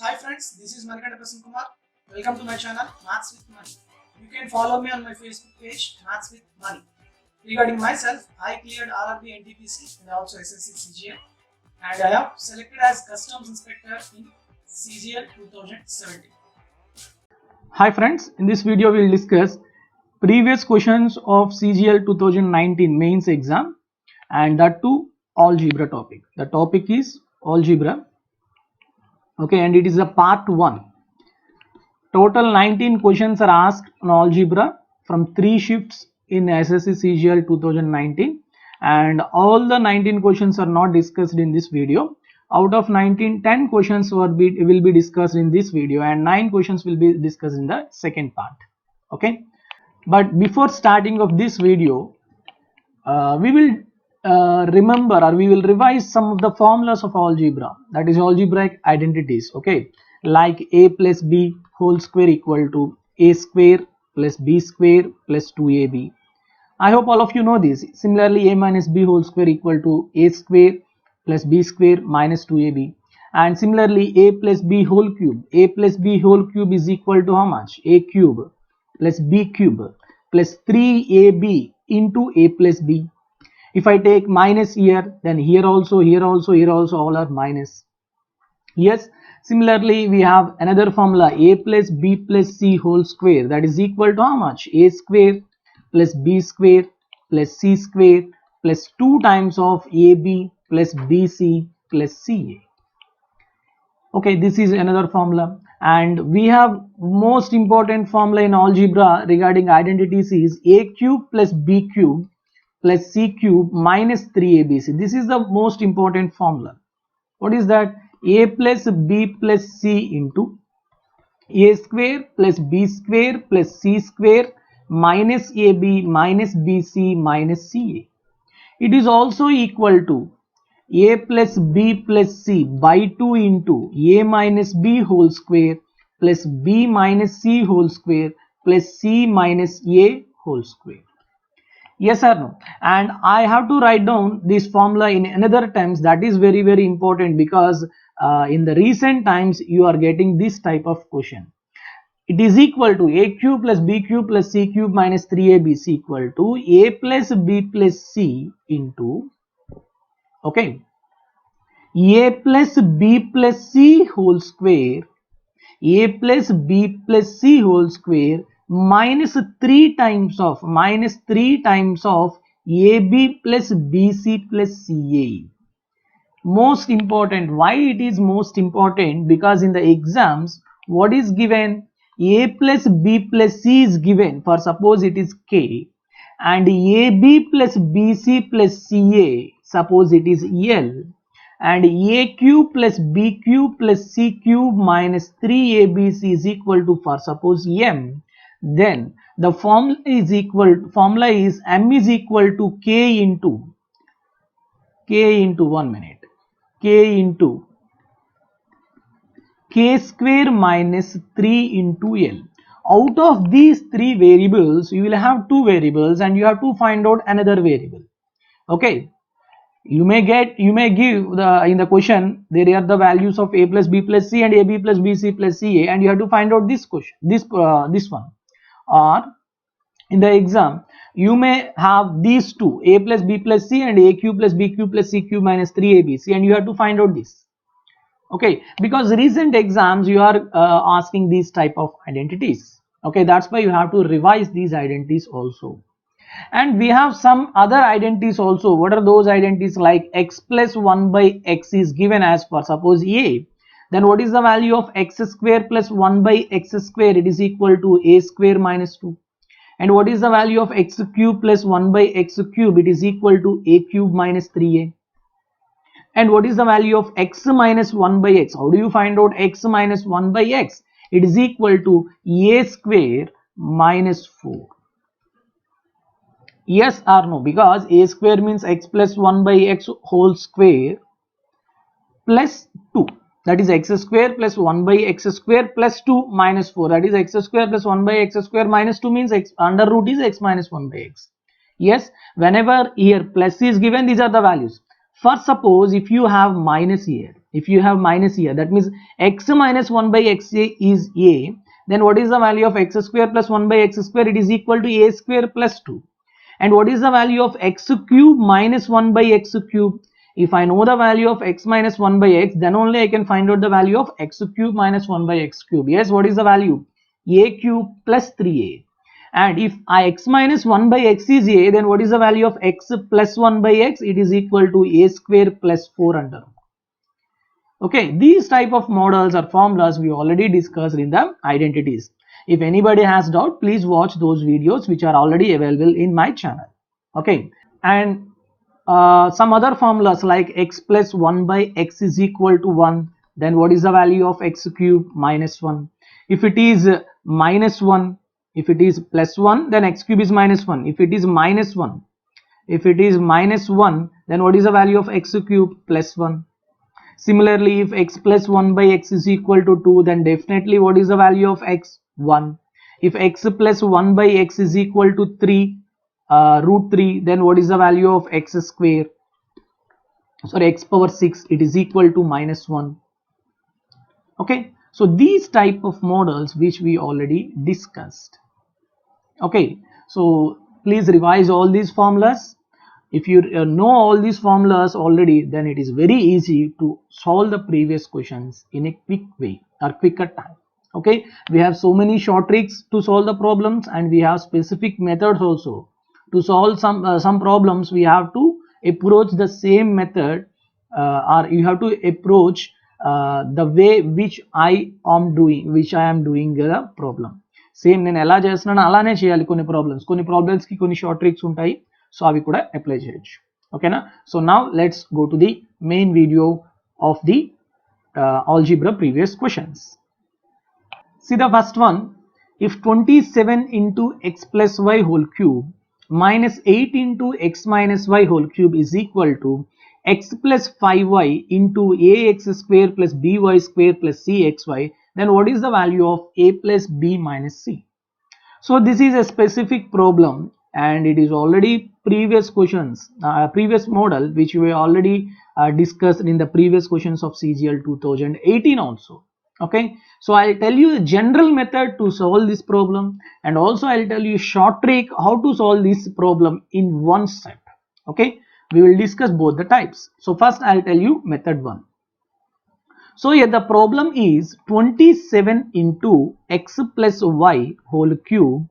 Hi friends, this is Manikanta Prasanna Kumar. Welcome to my channel Maths with Money. You can follow me on my Facebook page Maths with Money. Regarding myself, I cleared RRB NTPC and also SSC CGL, and I am selected as Customs Inspector in CGL 2017. Hi friends, in this video we will discuss previous questions of CGL 2019 mains exam, and that too algebra topic. The topic is algebra. Okay, and it is a part 1. Total 19 questions are asked on algebra from 3 shifts in SSC CGL 2019, and all the 19 questions are not discussed in this video. Out of 19, 10 questions will be discussed in this video, and 9 questions will be discussed in the second part. Okay, but before starting of this video, we will remember, or we will revise some of the formulas of algebra, that is algebraic identities. Okay, like a plus b whole square equal to a square plus b square plus 2ab. I hope all of you know this. Similarly, a minus b whole square equal to a square plus b square minus 2ab. And similarly, a plus b whole cube. A plus b whole cube is equal to how much? A cube plus b cube plus 3ab into a plus b. If I take minus here, then here also all are minus. Yes, similarly we have another formula, a plus b plus c whole square, that is equal to how much? A square plus b square plus c square plus 2 times of ab plus bc plus ca. Okay, this is another formula. And we have most important formula in algebra regarding identities is a cube plus b cube plus c cube minus 3abc. This is the most important formula. What is that? A plus b plus c into a square plus b square plus c square minus ab minus bc minus ca. It is also equal to a plus b plus c by 2 into a minus b whole square plus b minus c whole square plus c minus a whole square. Yes or no? And I have to write down this formula in another terms. That is very important, because in the recent times you are getting this type of question. It is equal to a cube plus b cube plus c cube minus 3ab is equal to a plus b plus c into, okay, a plus b plus c whole square, a plus b plus c whole square minus 3 times of ab plus bc plus ca. Most important. Why it is most important? Because in the exams, what is given? A plus b plus c is given for, suppose it is k, and ab plus bc plus ca, suppose it is l, and a cube plus b cube plus c cube minus 3abc is equal to, for suppose m, then the formula is m is equal to k into 1 minute, k into k square minus 3 into l. Out of these 3 variables, you will have 2 variables and you have to find out another variable. Okay, you may give in the question there are the values of a plus b plus c and ab plus bc plus ca, and you have to find out this question, this one. Or in the exam you may have these two, a plus b plus c and a cube plus b cube plus c cube minus 3abc, and you have to find out this. Okay, because recent exams you are asking these type of identities. Okay, that's why you have to revise these identities also. And we have some other identities also. What are those identities? Like x plus 1 by x is given as, for suppose a, then what is the value of x square plus 1 by x square? It is equal to a square minus 2. And what is the value of x cube plus 1 by x cube? It is equal to a cube minus 3a. And what is the value of x minus 1 by x? How do you find out x minus 1 by x? It is equal to a square minus 4. Yes or no? Because a square means x plus 1 by x whole square plus 2. That is x square plus 1 by x square plus 2 minus 4. That is x square plus 1 by x square minus 2 means x under root is x minus 1 by x. Yes, whenever here plus is given, these are the values. First, suppose if you have minus here, that means x minus 1 by x is a, then what is the value of x square plus 1 by x square? It is equal to a square plus 2. And what is the value of x cube minus 1 by x cube? If I know the value of x minus 1 by x, then only I can find out the value of x cube minus 1 by x cube. Yes, what is the value? A cube plus 3a. And if x minus 1 by x is a, then what is the value of x plus 1 by x? It is equal to a square plus 4 under. Okay, these type of models or formulas we already discussed in the identities. If anybody has doubt, please watch those videos which are already available in my channel. Okay, and some other formulas like x plus 1 by x is equal to 1. Then what is the value of x cube? Minus 1. If it is minus 1, if it is plus 1, then x cube is minus 1. If it is minus 1, then what is the value of x cube? Plus 1. Similarly, if x plus 1 by x is equal to 2, then definitely what is the value of x? 1. If x plus 1 by x is equal to 3, root 3, then what is the value of x square? Sorry, x power 6, it is equal to minus 1. Okay, so these type of models which we already discussed. Okay, so please revise all these formulas. If you know all these formulas already, then it is very easy to solve the previous questions in a quick way or quicker time. Okay, we have so many short tricks to solve the problems, and we have specific methods also. To solve some problems, we have to approach the same method, or you have to approach the way which I am doing the problem. Same నేను ఎలా చేస్తున్నానో అలానే చేయాలి. కొన్ని problems కి కొన్ని short tricks ఉంటాయి, so అవి కూడా అప్లై చేయొచ్చు. ఓకేనా? So now let's go to the main video of the algebra previous questions. See the first one. If 27 into x plus y whole cube minus 8 into x minus y whole cube is equal to x plus 5y into ax square plus by square plus cxy, then what is the value of a plus b minus c? So this is a specific problem, and it is already previous questions, previous model which we already discussed in the previous questions of CGL 2018 also. Okay, so I'll tell you a general method to solve this problem, and also I'll tell you a short trick how to solve this problem in one step. Okay, we will discuss both the types. So first I'll tell you method 1. So here the problem is 27 into x plus y whole cube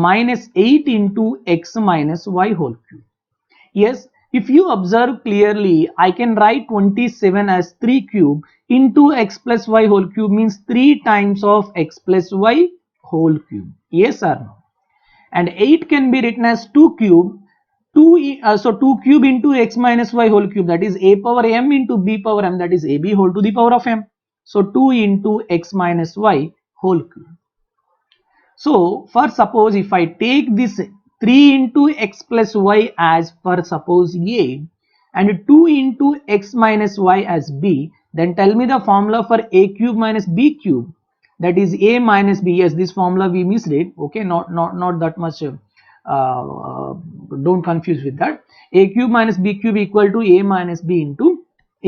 minus 8 into x minus y whole cube. Yes, if you observe clearly, I can write 27 as 3 cube into x plus y whole cube, means 3 times of x plus y whole cube. Yes or no? And 8 can be written as 2 cube. So 2 cube into x minus y whole cube, that is a power m into b power m, that is ab whole to the power of m. So 2 into x minus y whole cube. So first, suppose if I take this 3 into x plus y as for suppose a and 2 into x minus y as b, then tell me the formula for a cube minus b cube, that is a minus b. Yes, this formula we missed it. Okay, not that much, don't confuse with that. A cube minus b cube equal to a minus b into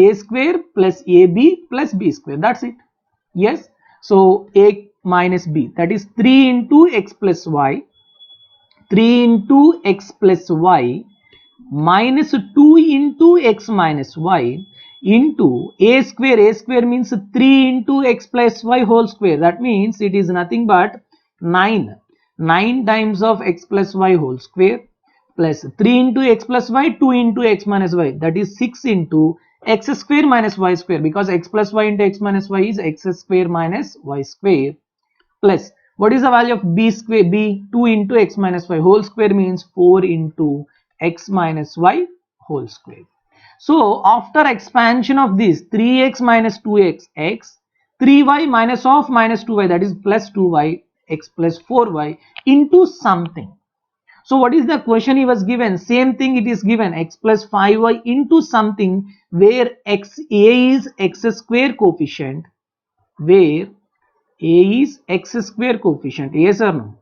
a square plus ab plus b square, that's it. Yes, so a minus b, that is 3 into x plus y, 3 into x plus y minus 2 into x minus y into a square means 3 into x plus y whole square, that means it is nothing but 9 times of x plus y whole square plus 3 into x plus y, 2 into x minus y, that is 6 into x square minus y square, because x plus y into x minus y is x square minus y square, plus what is the value of b square, b 2 into x minus y whole square, means 4 into x minus y whole square. So after expansion of this, 3x minus 2x x, 3y minus of minus 2y, that is plus 2y, x plus 4y into something. So what is the question he was given? Same thing it is given, x plus 5y into something where a is x square coefficient, where a is x square coefficient. Yes or no?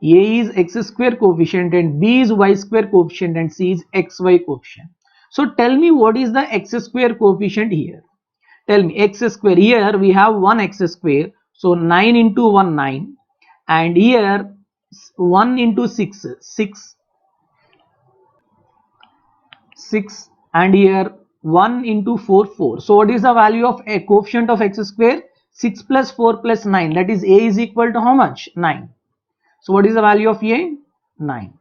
A is x square coefficient and b is y square coefficient and c is xy coefficient. So tell me what is the x square coefficient here. Tell me x square. Here we have 1 x square. So 9 into 1 9, and here 1 into 6 6, and here 1 into 4 4. So what is the value of a coefficient of x square? 6 plus 4 plus 9, that is a is equal to how much? 9. So what is the value of a? 9.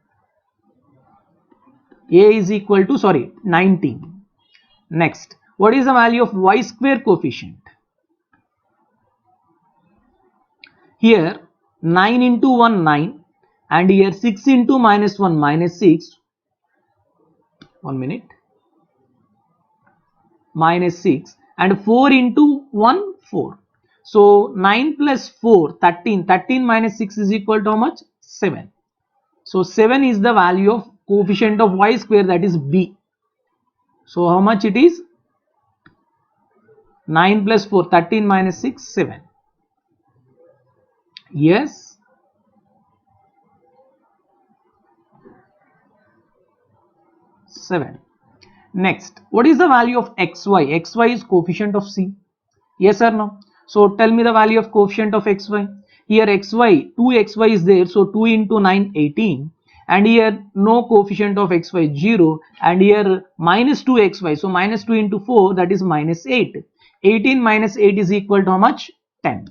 A is equal to 19. Next, what is the value of y square coefficient? Here 9 into 1 9, and here 6 into minus 1 minus 6. 1 minute. Minus 6, and 4 into 1 4. So 9 plus 4 13. 13 minus 6 is equal to how much? 7. So 7 is the value of coefficient of y square, that is b. So how much it is? 9 plus 4, 13 minus 6, 7. Yes. Seven. Next, what is the value of xy? Xy is coefficient of c. Yes or no? So tell me the value of coefficient of xy. Here xy, 2xy is there. So 2 into 9, 18. And here no coefficient of xy, 0. And here minus 2xy. So minus 2 into 4, that is minus 8. 18 minus 8 is equal to how much? 10.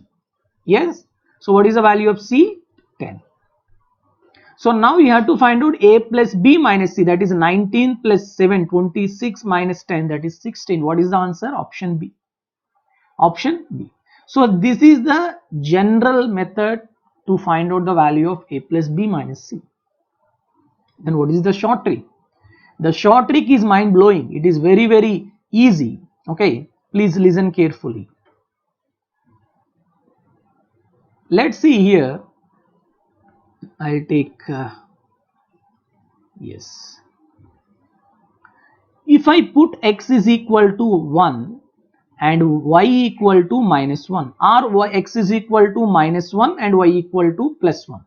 Yes. So what is the value of c? 10. So now we have to find out a plus b minus c, that is 19 plus 7, 26 minus 10, that is 16. What is the answer? Option B. Option B. So this is the general method to find out the value of a plus b minus c. Then what is the short trick? The short trick is mind blowing. It is very, very easy. Okay, please listen carefully. Let's see here. I'll take yes. If I put x is equal to 1 and y equal to minus 1, or x is equal to minus 1 and y equal to plus 1,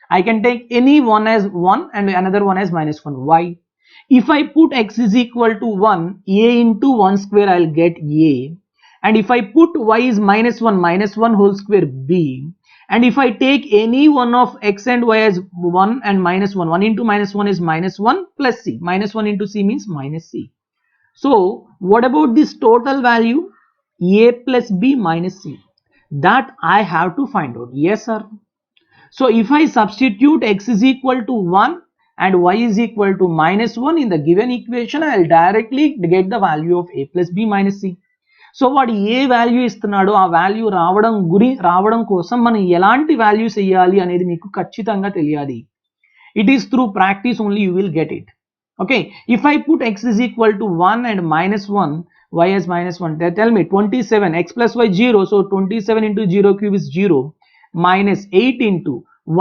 I can take any one as 1 and another one as minus 1. Why? If I put x is equal to 1, a into 1 square, I'll get a. And if I put y is minus 1 whole square, b. And if I take any one of x and y as 1 and minus 1, 1 into minus 1 is minus 1 plus c. Minus 1 into c means minus c. So what about this total value? A plus b minus c. That I have to find out. Yes or no? So if I substitute x is equal to 1 and y is equal to minus 1 in the given equation, I will directly get the value of a plus b minus c. So వాడు ఏ value ఇస్తున్నాడో ఆ value రావడం కోసం మనం ఎలాంటి values వేయాలి అనేది మీకు ఖచ్చితంగా తెలియాలి. It is through practice only you will get it. Okay, if I put x is equal to 1 and minus 1, y as minus 1, tell me 27, x plus y 0, so 27 into 0 cube is 0, minus 8 into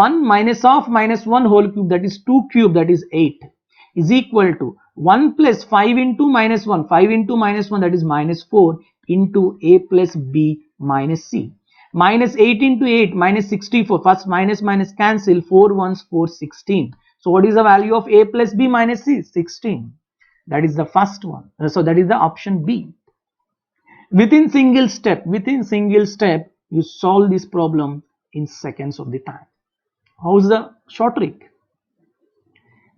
1 minus of minus 1 whole cube, that is 2 cube, that is 8, is equal to 1 plus 5 into minus 1, 5 into minus 1, that is minus 4, into a plus b minus c. Minus 8 into 8 minus 64. First minus minus cancel. 4 ones 4, 16. So what is the value of a plus b minus c? 16. That is the first one. So that is the option B. Within single step, you solve this problem in seconds of the time. How's the short trick?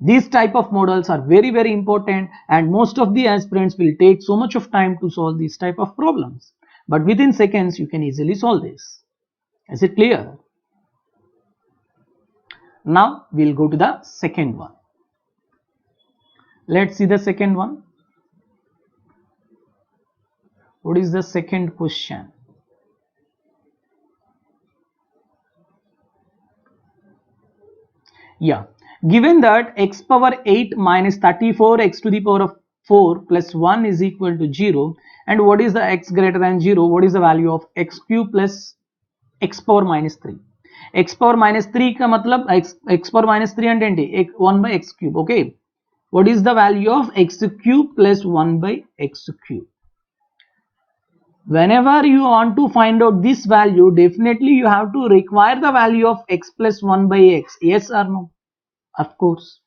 These type of models are very, very important, and most of the aspirants will take so much of time to solve these type of problems. But within seconds, you can easily solve this. Is it clear? Now, we'll go to the second one. Let's see the second one. What is the second question? Yeah. Given that x power 8 minus 34 x to the power of 4 plus 1 is equal to 0, and what is the x greater than 0? What is the value of x cube plus x power minus 3? X power minus 3 ka matlab x power minus 3 and 1 by x cube. Okay. What is the value of x cube plus 1 by x cube? Whenever you want to find out this value, definitely you have to require the value of x plus 1 by x. Yes or no? Of course.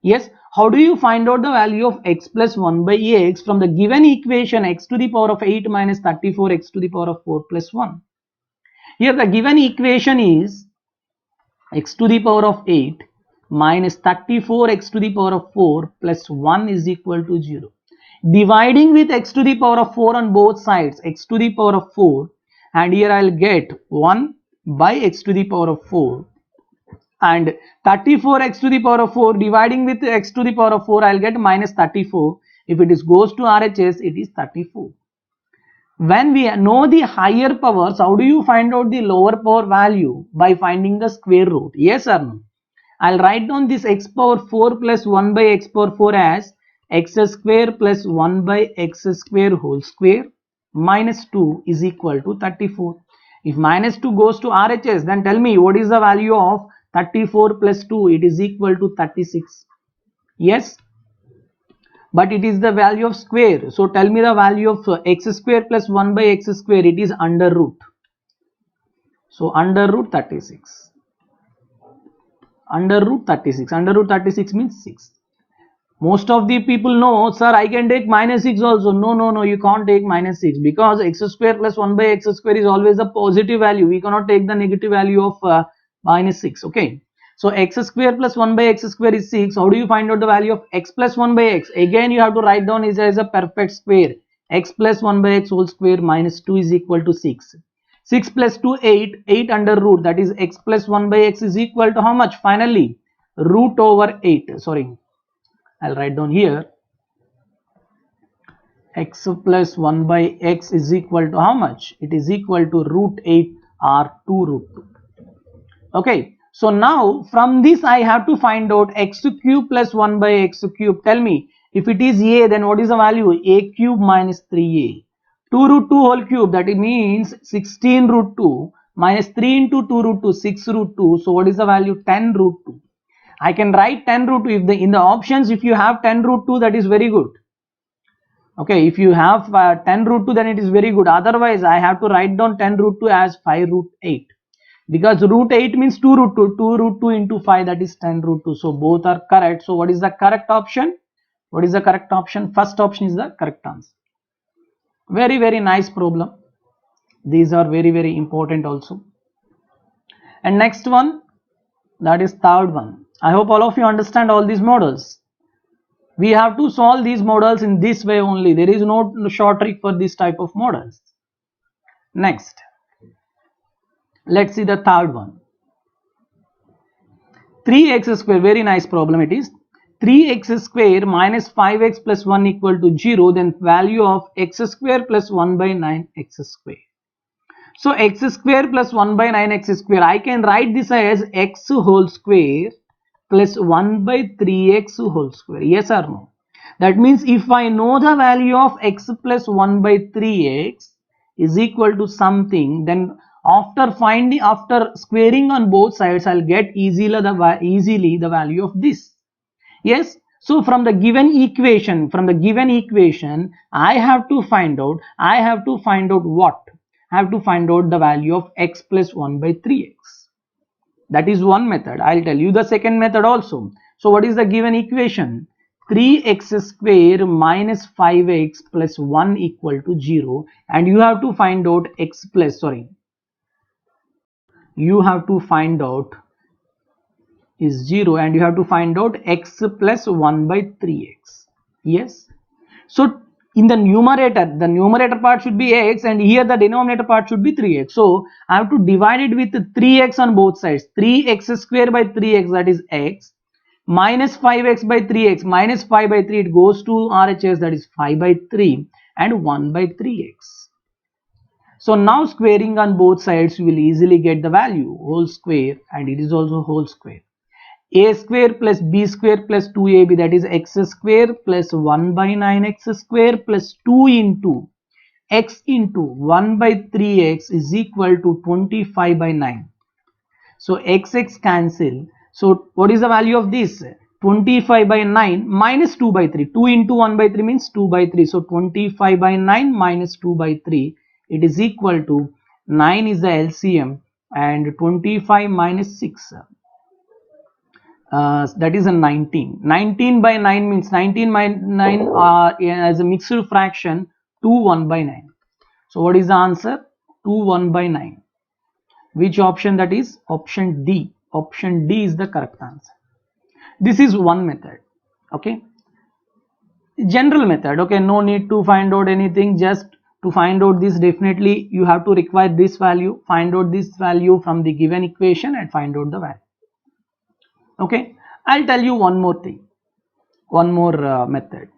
Yes, how do you find out the value of x plus 1 by x from the given equation x to the power of 8 minus 34 x to the power of 4 plus 1? Here the given equation is x to the power of 8 minus 34 x to the power of 4 plus 1 is equal to 0. Dividing with x to the power of 4 on both sides, x to the power of 4, and here I will get 1 by x to the power of 4, and 34x to the power of 4 dividing with x to the power of 4, I will get minus 34. If it is goes to RHS, it is 34. When we know the higher powers, how do you find out the lower power value? By finding the square root. Yes or no? I'll write down this x power 4 plus 1 by x power 4 as x square plus 1 by x square whole square minus 2 is equal to 34. If minus 2 goes to RHS, then tell me what is the value of 34 plus 2? It is equal to 36. Yes, but it is the value of square. So tell me the value of x square plus 1 by x square. It is under root. So under root 36. Under root 36. Under root 36 means 6. Most of the people know, sir, I can take minus 6 also. No, you can't take minus 6 because x square plus 1 by x square is always a positive value. We cannot take the negative value of minus 6. Okay. So x square plus 1 by x square is 6. How do you find out the value of x plus 1 by x? Again, you have to write down it as a perfect square. X plus 1 by x whole square minus 2 is equal to 6. 6 plus 2, 8. 8 under root, that is x plus 1 by x is equal to how much? Finally, root over 8. Sorry, I'll write down here. X plus 1 by x is equal to how much? It is equal to root 8 or 2 root 2. Okay. So now from this I have to find out x cube plus 1 by x cube. Tell me, if it is a, then what is the value? A cube minus 3a. 2 root 2 whole cube, that means 16 root 2 minus 3 into 2 root 2, 6 root 2. So what is the value? 10 root 2. I can write 10 root 2. If in the options, if you have 10 root 2, that is very good. Okay, if you have 10 root 2, then it is very good. Otherwise, I have to write down 10 root 2 as 5 root 8. Because root 8 means 2 root 2. 2 root 2 into 5, that is 10 root 2. So both are correct. So what is the correct option? What is the correct option? First option is the correct answer. Very, very nice problem. These are very, very important also. And next one, that is third one. I hope all of you understand all these models. We have to solve these models in this way only. There is no short trick for this type of models. Next, let's see the third one. 3x square, very nice problem it is. 3x square minus 5x plus 1 equal to 0, then value of x square plus 1 by 9x square. So x square plus 1 by 9x square, I can write this as x whole square plus 1 by 3x whole square. Yes or no? That means if I know the value of x plus 1 by 3x is equal to something, then after squaring on both sides, I'll get easily the value of this. Yes. So from the given equation, I have to find out what? I have to find out the value of x plus 1 by 3x. That is one method. I'll tell you the second method also. So what is the given equation? 3x square minus 5x plus 1 equal to 0, and you have to find out you have to find out is 0, and you have to find out x plus 1 by 3x. Yes. So in the numerator part should be x, and here the denominator part should be 3x. So I have to divide it with 3x on both sides. 3x square by 3x, that is x, minus 5x by 3x, minus 5 by 3, it goes to RHS, that is 5 by 3, and 1 by 3x. So now squaring on both sides, you will easily get the value whole square, and it is also whole square. A square plus b square plus 2ab, that is x square plus 1 by 9x square plus 2 into x into 1 by 3x is equal to 25 by 9. So x cancel. So what is the value of this? 25 by 9 minus 2 by 3. 2 into 1 by 3 means 2 by 3. So 25 by 9 minus 2 by 3. It is equal to 9 is the LCM, and 25 minus 6. that is a 19. 19 by 9 means 19 by 9 as a mixed fraction 2 1 by 9. So what is the answer? 2 1 by 9. Which option that is? Option D. Option D is the correct answer. This is one method. Okay. General method. Okay. No need to find out anything. Just to find out this, definitely you have to require this value. Find out this value from the given equation and find out the value. Okay. I'll tell you one more thing. One more method.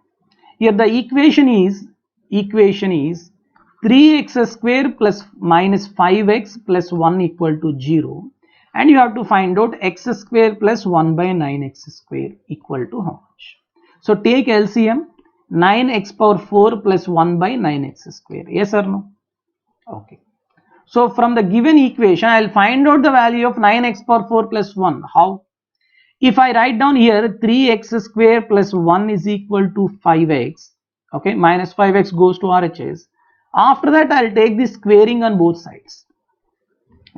Here the equation is 3x square plus minus 5x plus 1 equal to 0, and you have to find out x square plus 1 by 9x square equal to how much. So take LCM, 9x power 4 plus 1 by 9x square. Yes or no? Okay. So from the given equation, I will find out the value of 9x power 4 plus 1. How? If I write down here 3x square plus 1 is equal to 5x, okay, minus 5x goes to RHS. After that, I'll take the squaring on both sides.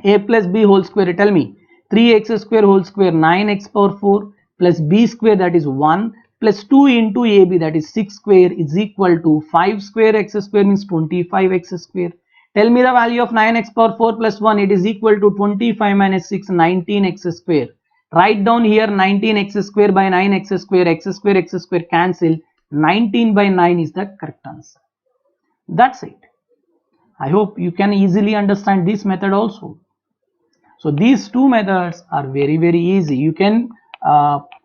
A plus b whole square, tell me, 3x square whole square 9x power 4 plus b square, that is 1, plus 2 into ab, that is 6 square, is equal to 5 square x square means 25x square. Tell me the value of 9x power 4 plus 1, it is equal to 25 minus 6, 19x square. Write down here 19x square by 9x square, x square cancel. 19 by 9 is the correct answer. That's it. I hope you can easily understand this method also. So these two methods are very, very easy. You can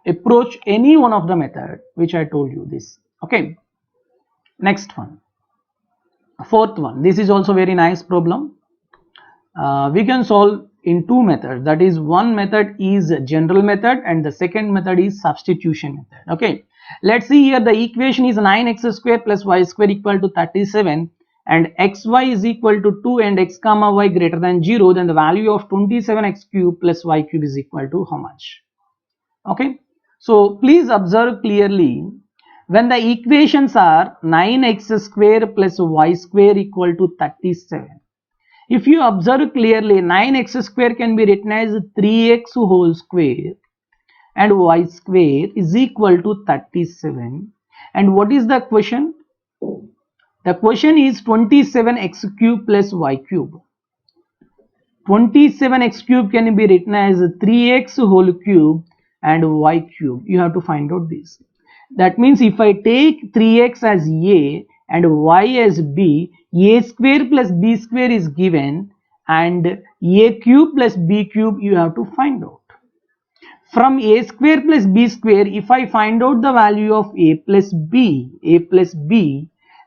approach any one of the method which I told you this. Okay. Next one. Fourth one. This is also very nice problem. We can solve in two methods. That is, one method is general method and the second method is substitution method. Okay. Let's see here, the equation is 9x square plus y square equal to 37 and xy is equal to 2 and x comma y greater than 0. Then the value of 27x cube plus y cube is equal to how much? Okay. So please observe clearly, when the equations are 9x square plus y square equal to 37. If you observe clearly, 9x square can be written as 3x whole square and y square is equal to 37. And what is the question? The question is 27x cube plus y cube. 27x cube can be written as 3x whole cube and y cube. You have to find out this. That means if I take 3x as a and y as b, a square plus b square is given and a cube plus b cube you have to find out. From a square plus b square, if I find out the value of a plus b,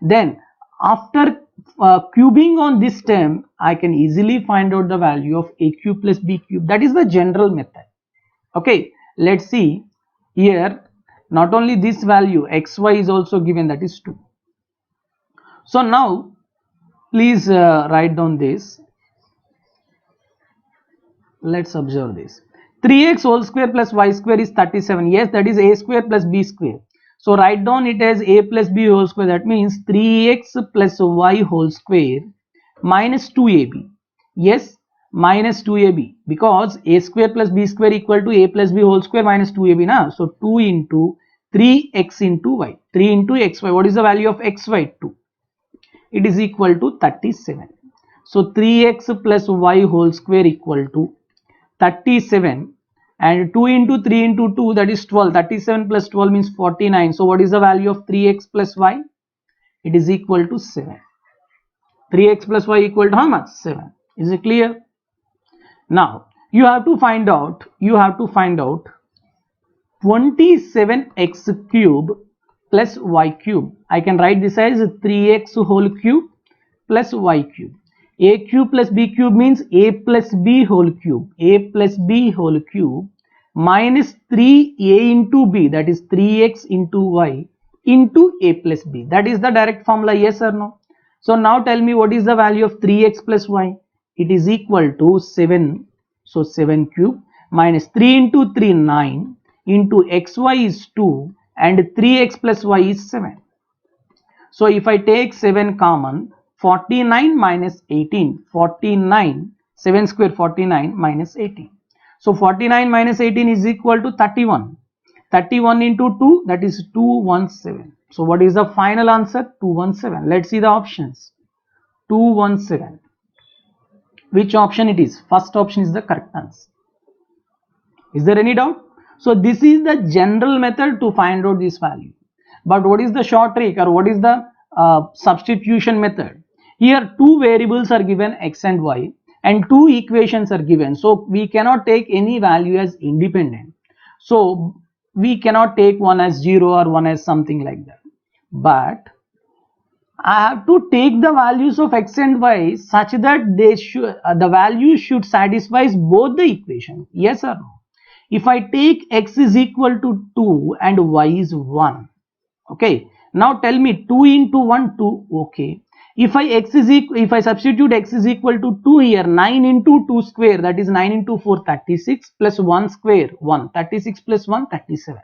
then after cubing on this term, I can easily find out the value of a cube plus b cube. That is the general method. Okay, let's see here. Not only this value, xy is also given, that is 2. So now, please write down this. Let's observe this. 3x whole square plus y square is 37. Yes, that is a square plus b square. So write down it as a plus b whole square. That means 3x plus y whole square minus 2ab. Yes, minus 2ab, because a square plus b square equal to a plus b whole square minus 2ab now. So 2 into 3x into y. 3 into xy. What is the value of xy? 2. It is equal to 37. So 3x plus y whole square equal to 37, and 2 into 3 into 2, that is 12. 37 plus 12 means 49. So what is the value of 3x plus y? It is equal to 7. 3x plus y equal to how much? 7. Is it clear? Now you have to find out 27x cube plus y cube. I can write this as 3x whole cube plus y cube. A cube plus b cube means a plus b whole cube. A plus b whole cube minus 3a into b, that is 3x into y into a plus b. That is the direct formula, yes or no? So now tell me, what is the value of 3x plus y? It is equal to 7. So 7 cube minus 3 into 3, 9 into xy is 2 and 3x plus y is 7. So if I take 7 common, 49 minus 18, 49, 7 square 49 minus 18. So 49 minus 18 is equal to 31. 31 into 2, that is 217. So what is the final answer? 217. Let's see the options. 217. Which option it is? First option is the correct answer. Is there any doubt? So this is the general method to find out this value. But what is the short trick, or what is the substitution method? Here two variables are given, x and y, and two equations are given. So we cannot take any value as independent. So we cannot take one as 0 or one as something like that. But I have to take the values of x and y such that they should the value should satisfy both the equation. Yes or no? If I take x is equal to 2 and y is 1, okay. Now tell me 2 into 1, 2, okay. If I substitute x is equal to 2 here, 9 into 2 square, that is 9 into 4, 36, plus 1 square, 1, 36 plus 1, 37.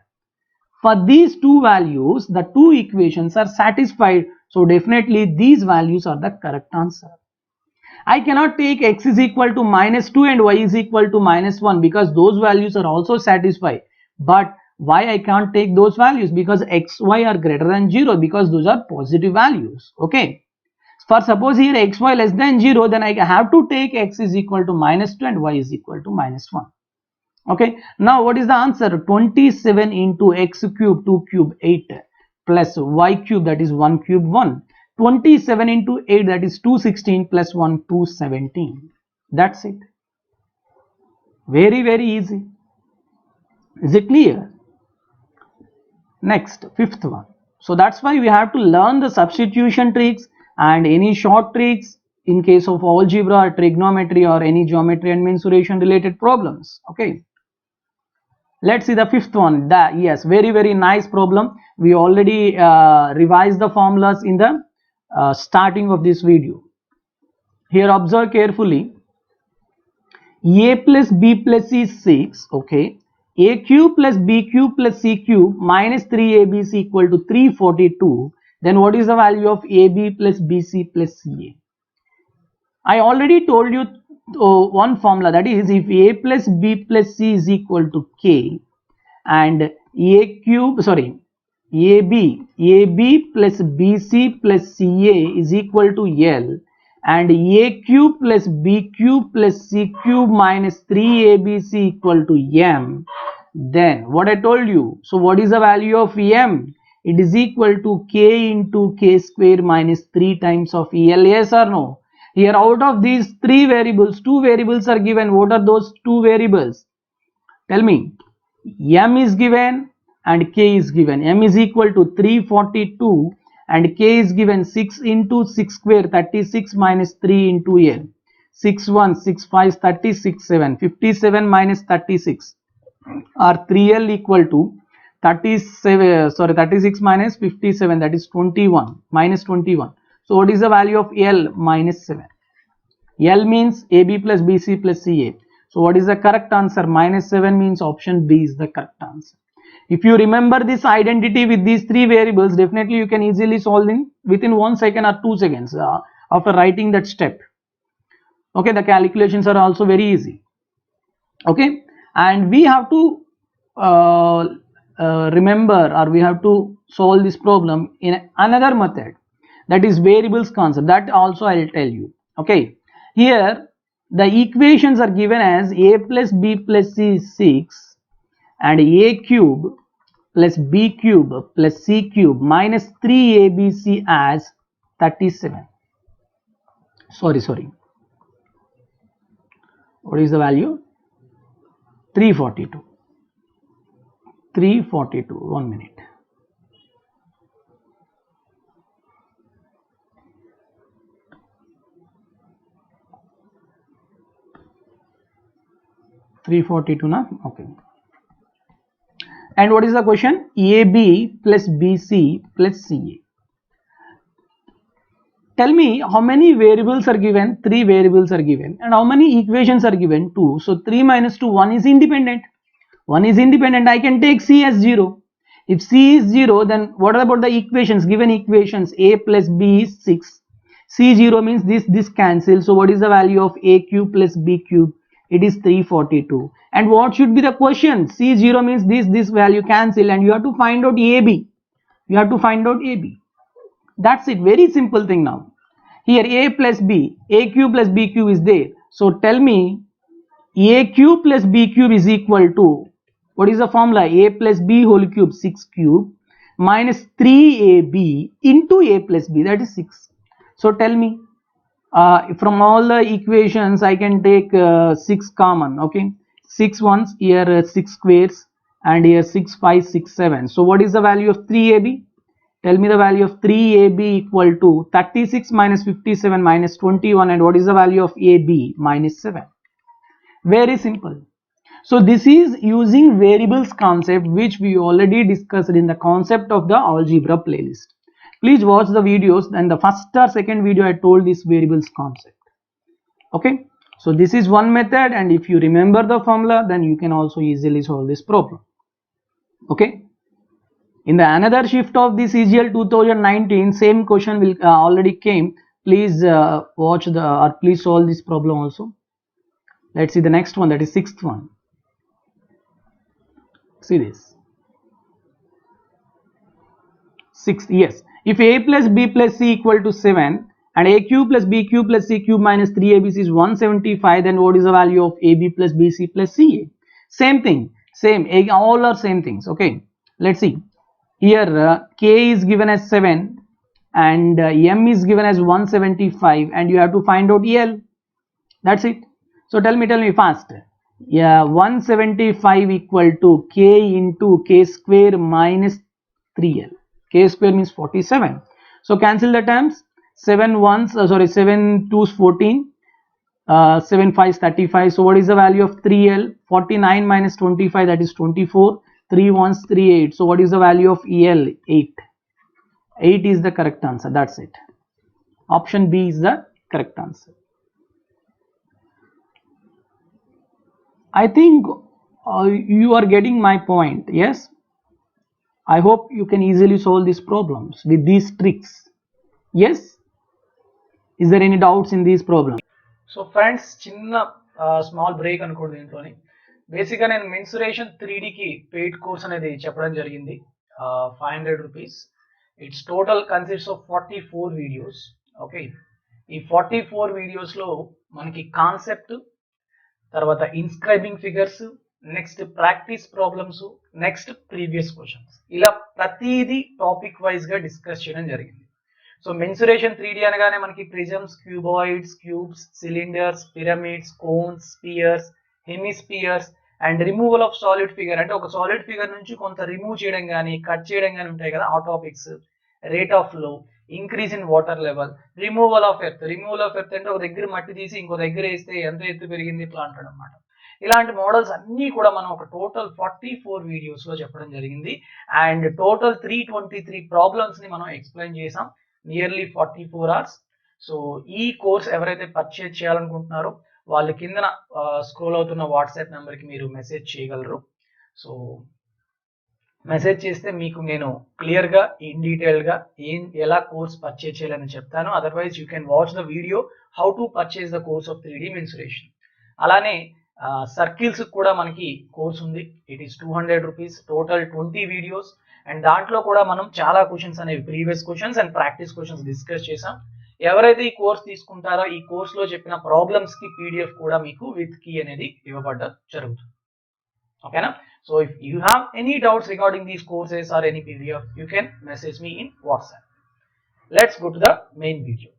For these two values, the two equations are satisfied. So definitely these values are the correct answer. I cannot take x is equal to minus 2 and y is equal to minus 1 because those values are also satisfied. But why I can't take those values? Because x, y are greater than 0, because those are positive values. Okay. For suppose here x, y less than 0, then I have to take x is equal to minus 2 and y is equal to minus 1. Okay. Now what is the answer? 27 into x cube 2 cube 8 plus y cube, that is 1 cube 1. 27 into 8, that is 216 plus 1, 217. That's it. Very, very easy. Is it clear? Next, fifth one. So that's why we have to learn the substitution tricks and any short tricks in case of algebra or trigonometry or any geometry and mensuration related problems. Okay. Let's see the fifth one. Yes, very, very nice problem. We already revised the formulas in the starting of this video. Here observe carefully. A plus B plus C is 6. Okay. A cube plus B cube plus C cube minus 3AB is equal to 342. Then what is the value of AB plus BC plus CA? I already told you one formula, that is if A plus B plus C is equal to K and AB plus BC plus CA is equal to L and A cube plus B cube plus C cube minus 3ABC equal to M, then what I told you, so what is the value of M? It is equal to K into K square minus 3 times of EL. Yes or no? Here out of these three variables, two variables are given. What are those two variables? Tell me. M is given and K is given. M is equal to 342 and K is given 6 into 6 square, 36 minus 3 into L. 6 1, 6 5, 36, 7. 57 minus 36 are 3L equal to 36 minus 57, that is 21, minus 21. So what is the value of L? Minus 7. L means AB plus BC plus CA. So what is the correct answer? Minus 7 means option B is the correct answer. If you remember this identity with these three variables, definitely you can easily solve in within 1 second or 2 seconds after writing that step. Okay, the calculations are also very easy. Okay, and we have to remember, or we have to solve this problem in another method, that is variables concept. That also I will tell you. Okay, here the equations are given as A plus B plus C is 6 and A cube plus B cube plus C cube minus 3ABC as 37. Sorry. What is the value? 342. 342. 1 minute. $342 na? Okay. And what is the question? AB plus BC plus CA. Tell me how many variables are given? 3 variables are given. And how many equations are given? 2. So 3 minus 2, 1 is independent. 1 is independent. I can take C as 0. If C is 0, then what about the equations? Given equations, A plus B is 6. C 0 means this cancels. So what is the value of A cube plus B cube? It is 342. And what should be the question? C0 means this value cancel, and you have to find out AB. You have to find out AB. That's it. Very simple thing now. Here A plus B, A cube plus B cube is there. So tell me A cube plus B cube is equal to, what is the formula? A plus B whole cube, 6 cube, minus 3AB into A plus B, that is 6. So tell me, from all the equations I can take 6 common, okay? 6 ones, here 6 squares, and here 6, 5, 6, 7. So what is the value of 3AB? Tell me the value of 3AB equal to 36 minus 57 minus 21, and what is the value of AB? Minus 7. Very simple. So this is using variables concept, which we already discussed in the concept of the algebra playlist. Please watch the videos, and the first or second video I told this variables concept. Okay. So this is one method, and if you remember the formula, then you can also easily solve this problem. Okay. In the another shift of the CGL 2019, same question will already came. Please watch the, or please solve this problem also. Let's see the next one, that is sixth one. See this. Sixth, yes. If A plus B plus C equal to 7 and A cube plus B cube plus C cube minus 3ABC is 175, then what is the value of AB plus BC plus CA? Same thing, same, all are same things. Okay. Let's see. Here K is given as 7 and M is given as 175, and you have to find out L. That's it. So tell me fast. Yeah, 175 equal to K into K square minus 3L. K square means 47. So cancel the terms. 7 2's 14. 7 5's 35. So what is the value of 3L? 49 minus 25, that is 24. 3 1's 3 8. So what is the value of EL? 8. 8 is the correct answer. That's it. Option B is the correct answer. I think you are getting my point. Yes. I hope you can easily solve these problems with these tricks. Yes. Is there any doubts in these problems? So friends, chinna small break anukondi intoni. Basically నేను mensuration 3D కి paid course అనేది చెప్పడం జరిగింది. 500 rupees. It's total consists of 44 videos. Okay. ఈ 44 videos లో మనకి concept, తర్వాత inscribing figures, next practice problems, next previous questions, ఇలా ప్రతిదీ టాపిక్ వైజ్ గా డిస్కస్ చేయడం జరిగింది. సో మెన్సురేషన్ 3D అనగానే మనకి prisms, cuboids, cubes, cylinders, pyramids, cones, spheres, hemispheres and removal of solid figure, అంటే ఒక సాలిడ్ ఫిగర్ నుంచి కొంత రిమూవ్ చేయడం కానీ కట్ చేయడం కానీ ఉంటాయి కదా, ఆ topics. Rate of flow, increase in water level, removal of earth. Removal of earth అంటే ఒక దగ్గర మట్టి తీసి ఇంకో దగ్గర వేస్తే ఎంత ఎత్తు పెరిగింది ఇట్లా అంటాడు అనమాట. ఇలాంటి మోడల్స్ అన్ని కూడా మనం ఒక టోటల్ 44 వీడియోస్ లో చెప్పడం జరిగింది. అండ్ టోటల్ 323 ప్రాబ్లమ్స్ ని మనం ఎక్స్ప్లెయిన్ చేసాం, నియర్లీ 44 hours. సో ఈ కోర్స్ ఎవరైతే పర్చేజ్ చేయాలనుకుంటున్నారో వాళ్ళు కిందన స్క్రోల్ అవుతున్న వాట్సాప్ నెంబర్కి మీరు మెసేజ్ చేయగలరు. సో మెసేజ్ చేస్తే మీకు నేను క్లియర్గా ఇన్ డీటెయిల్గా ఎలా కోర్స్ పర్చేజ్ చేయాలని చెప్తాను. Otherwise you can watch the video how to purchase the course of 3D mensuration. అలానే సర్కిల్స్ కూడా మనకి కోర్స్ ఉంది. It is 200 rupees, total 20 videos. And దాంట్లో కూడా మనం చాలా క్వశ్చన్స్ అనేవి previous questions and practice questions discuss చేసాం. ఎవరైతే ఈ కోర్స్ తీసుకుంటారో ఈ కోర్స్ లో చెప్పిన ప్రాబ్లమ్స్ కి పీడిఎఫ్ కూడా మీకు విత్ కీ అనేది ఇవ్వబడడం జరుగుతుంది. ఓకేనా? So if you have any doubts regarding these courses or any PDF, you can message me in WhatsApp. Let's go to the main video.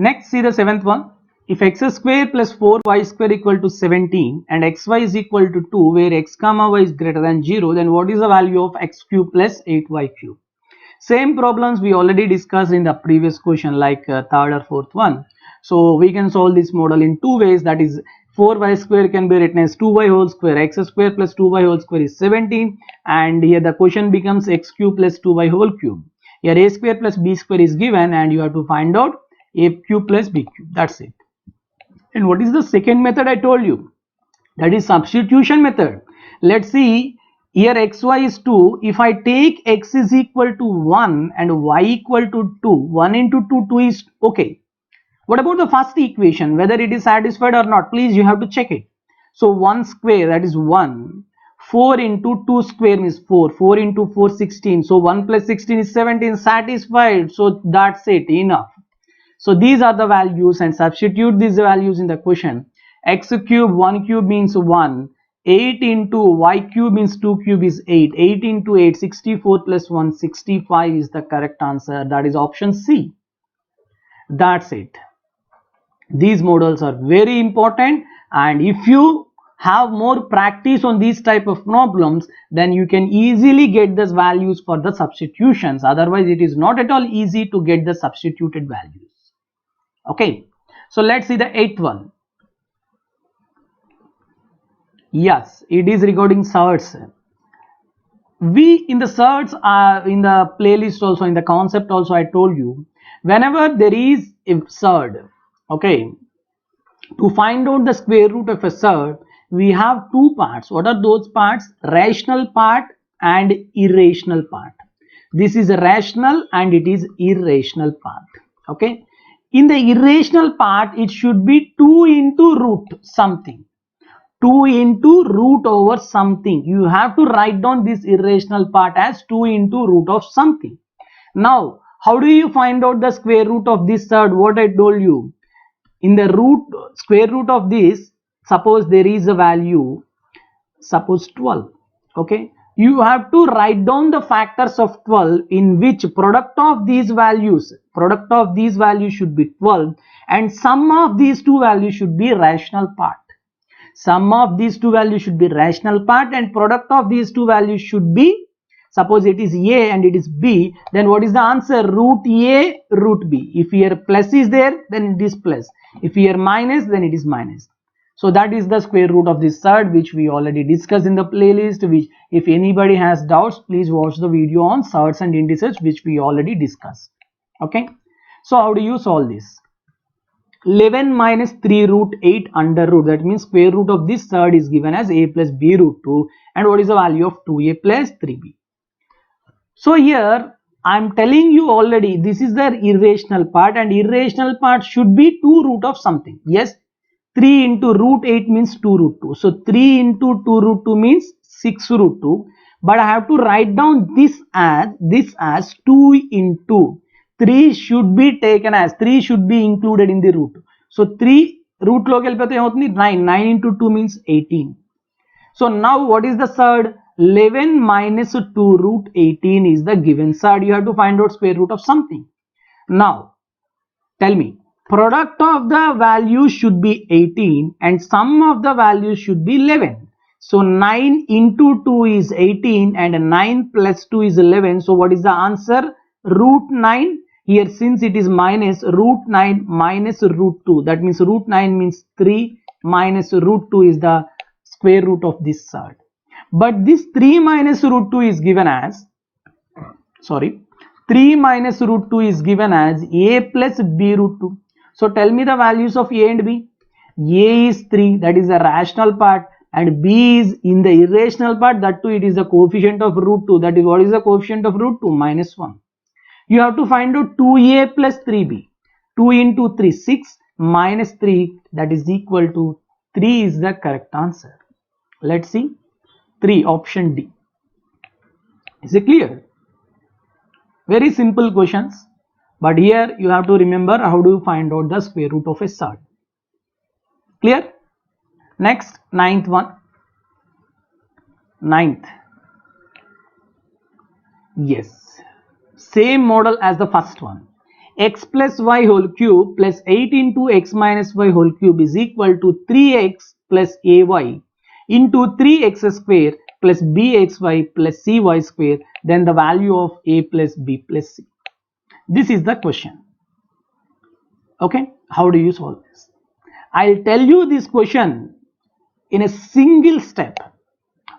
Next see the seventh one. If x square plus 4y square equal to 17 and xy is equal to 2 where x comma y is greater than 0, then what is the value of x cube plus 8y cube? Same problems we already discussed in the previous question, like third or fourth one. So we can solve this model in two ways, that is 4y square can be written as 2y whole square. X square plus 2y whole square is 17, and here the question becomes x cube plus 2y whole cube. Here a square plus b square is given and you have to find out a cube plus b cube. That's it. And what is the second method I told you? That is substitution method. Let's see. Here xy is 2. If I take x is equal to 1 and y equal to 2, 1 into 2, 2 is okay. What about the first equation, whether it is satisfied or not? Please, you have to check it. So 1 square, that is 1. 4 into 2 square means 4. 4 into 4, 16. So 1 plus 16 is 17. Satisfied. So that's it. Enough. So these are the values, and substitute these values in the question. X cube, 1 cube means 1. 8 into y cube means 2 cube is 8. 8 into 8, 64 plus 1, 65 is the correct answer. That is option C. That's it. These models are very important, and if you have more practice on these type of problems, then you can easily get the values for the substitutions. Otherwise, it is not at all easy to get the substituted values. Okay, so let's see the 8th one. Yes, it is regarding surds. We in the surds are in the playlist also, in the concept also, I told you, whenever there is a surd, okay, to find out the square root of a surd, we have two parts. What are those parts? Rational part and irrational part. This is a rational and it is irrational part. Okay, in the irrational part, it should be 2 into root something. 2 into root over something. You have to write down this irrational part as 2 into root of something. Now, how do you find out the square root of this surd? What I told you, in the square root of this, suppose there is a value, suppose 12. Okay, you have to write down the factors of 12 in which product of these values should be 12, and sum of these two values should be rational part. Sum of these two values should be rational part, and product of these two values should be, suppose it is A and it is B, then what is the answer? Root A, root B. If here plus is there, then it is plus. If here minus, then it is minus. So that is the square root of this surd, which we already discussed in the playlist. Which, if anybody has doubts, please watch the video on surds and indices, which we already discussed. Okay, so how do you solve this? 11 minus 3 root 8 under root, that means square root of this surd is given as a plus b root 2, and what is the value of 2a plus 3b? So here I am telling you already, this is the irrational part, and irrational part should be 2 root of something. Yes, 3 into root 8 means 2 root 2. So 3 into 2 root 2 means 6 root 2. But I have to write down this as 2 into 3 should be taken as 3 should be included in the root. So 3 root loke 9. 9 into 2 means 18. So now what is the surd? 11 minus 2 root 18 is the given surd. You have to find out square root of something. Now tell me, product of the values should be 18 and sum of the values should be 11. So 9 into 2 is 18 and 9 plus 2 is 11. So what is the answer? Root 9. Here, since it is minus, root 9 minus root 2. That means root 9 means 3 minus root 2 is the square root of this surd. But this 3 minus root 2 is given as, 3 minus root 2 is given as a plus b root 2. So tell me the values of a and b. A is 3, that is the rational part, and b is in the irrational part, that too it is the coefficient of root 2. That is, what is the coefficient of root 2? Minus 1. You have to find out 2a plus 3b. 2 into 3, 6 minus 3, that is equal to 3 is the correct answer. Let's see. 3, option D. Is it clear? Very simple questions. But here you have to remember how do you find out the square root of a surd. Clear? Next, 9th one. 9th. Yes. Same model as the first one. X plus y whole cube plus 8 into x minus y whole cube is equal to 3x plus ay into 3x square plus bxy plus cy square. Then the value of a plus b plus c. This is the question. Okay, how do you solve this? I'll tell you this question in a single step.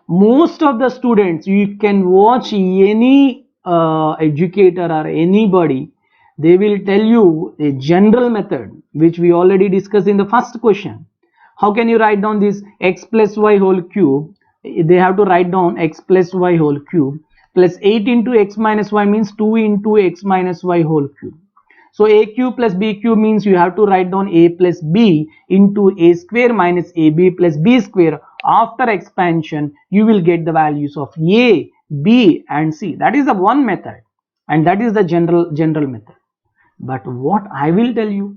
Most of the students, you can watch any educator or anybody, they will tell you a general method which we already discussed in the first question. How can you write down this x plus y whole cube? They have to write down x plus y whole cube plus 8 into x minus y means 2 into x minus y whole cube. So a cube plus b cube means you have to write down a plus b into a square minus ab plus b square. After expansion, you will get the values of a, b and c. That is the one method, and that is the general method. But what I will tell you,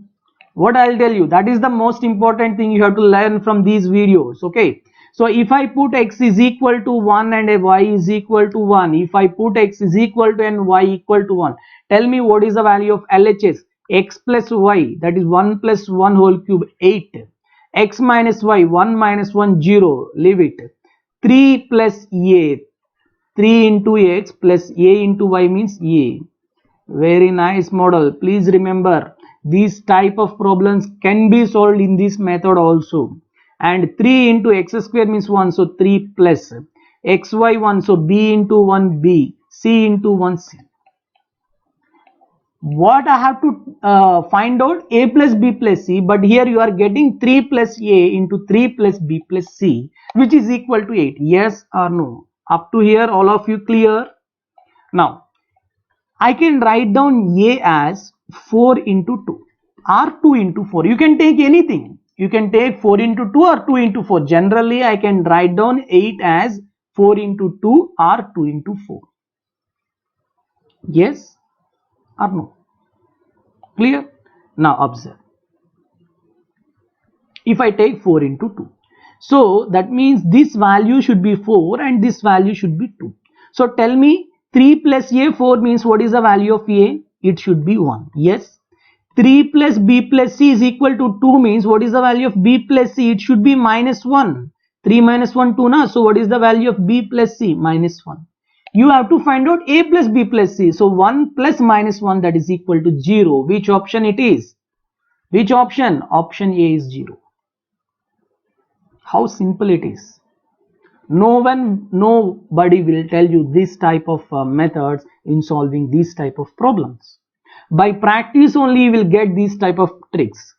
that is the most important thing you have to learn from these videos. Okay, so if I put x is equal to 1 and y is equal to 1, if I put x is equal to and y equal to 1, tell me what is the value of LHS. X plus y, that is 1 plus 1 whole cube, 8. X minus y, 1 minus 1, 0, leave it. 3 plus a, 3 into x plus a into y means a. Very nice model. Please remember, these type of problems can be solved in this method also. And 3 into x square means 1, so 3 plus xy 1, so b into 1 b, c into 1 c. What I have to find out, a plus b plus c, but here you are getting 3 plus a into 3 plus b plus c, which is equal to 8. Yes or no? Up to here all of you clear? Now I can write down a as 4 into 2 or 2 into 4. You can take anything. You can take 4 into 2 or 2 into 4. Generally, I can write down 8 as 4 into 2 or 2 into 4. Yes or no? Clear? Now observe. If I take 4 into 2, so that means this value should be 4 and this value should be 2. So tell me, 3 plus a, 4 means what is the value of a? It should be 1. Yes. 3 plus b plus c is equal to 2 means what is the value of b plus c? It should be minus 1. 3 minus 1, 2 na. So what is the value of b plus c? Minus 1. You have to find out a plus b plus c. So 1 plus minus 1, that is equal to 0. Which option it is? Which option? Option A is 0. How simple it is. Nobody will tell you this type of methods in solving these type of problems. By practice only you will get these type of tricks.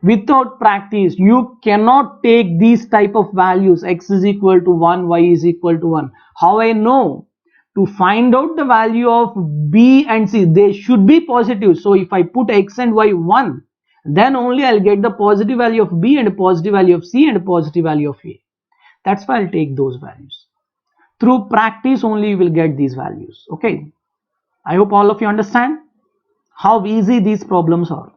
Without practice you cannot take these type of values. X is equal to 1, y is equal to 1. How I know? To find out the value of b and c, they should be positive. So if I put x and y 1, then only I'll get the positive value of b and a positive value of c and a positive value of a. That's why I'll take those values. Through practice only you will get these values. Okay. I hope all of you understand how easy these problems are.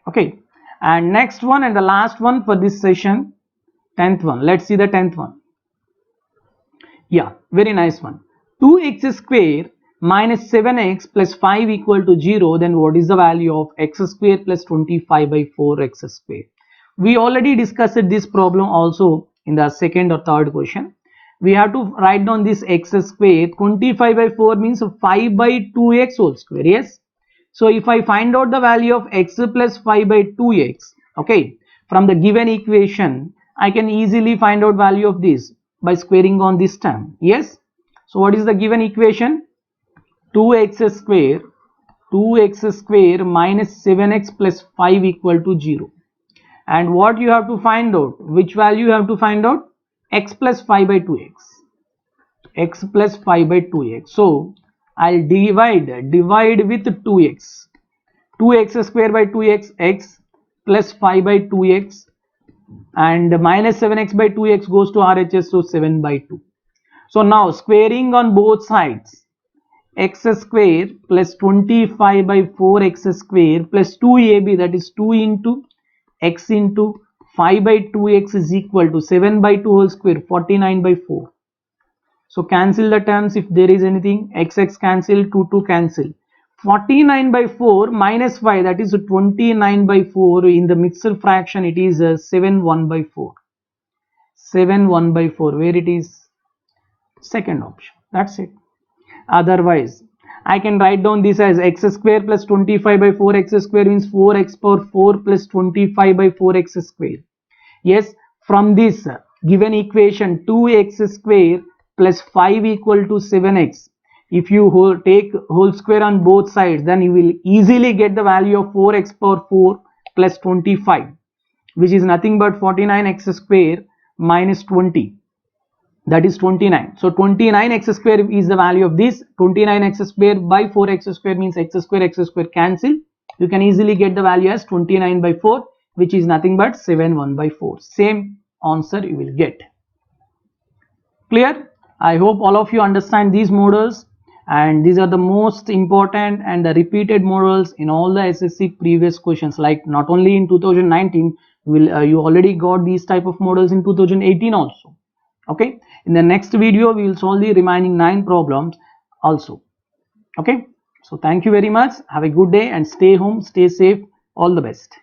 Okay. And next one and the last one for this session, 10th one. Let's see the 10th one. Yeah, very nice one. 2x square minus 7x plus 5 equal to 0. Then what is the value of x square plus 25 by 4x square? We already discussed this problem also in the second or third question. We have to write down this x square. 25 by 4 means 5 by 2x whole square. Yes. So if I find out the value of x plus 5 by 2x, okay, from the given equation, I can easily find out value of this by squaring on this term. Yes. So what is the given equation? 2x square minus 7x plus 5 equal to 0. And what you have to find out? Which value you have to find out? X plus 5 by 2x. X plus 5 by 2x. So I'll divide with 2x. 2x square by 2x, x plus 5 by 2x, and minus 7x by 2x goes to RHS, so 7 by 2. So now squaring on both sides, x square plus 25 by 4x square plus 2ab, that is 2 into x into 5 by 2x is equal to 7 by 2 whole square, 49 by 4. So cancel the terms if there is anything. X cancel, 2 cancel. 49 by 4 minus 5, that is 29 by 4. In the mixed fraction it is 7 1 by 4. 7 1 by 4. Where it is? Second option. That's it. Otherwise I can write down this as x square plus 25 by 4x square means 4x power 4 plus 25 by 4x square. Yes, from this given equation 2x square plus 5 equal to 7x. If you take whole square on both sides, then you will easily get the value of 4x power 4 plus 25, which is nothing but 49x square minus 20. that is 29. So 29x square is the value of this. 29x square by 4x square means x square cancel. You can easily get the value as 29 by 4, which is nothing but 7 by 4. Same answer you will get. Clear? I hope all of you understand these models, and these are the most important and the repeated models in all the SSC previous questions. Like not only in 2019, you already got these type of models in 2018 also. Okay, in the next video we will solve the remaining 9 problems also. Okay, so thank you very much. Have a good day and stay home, stay safe. All the best.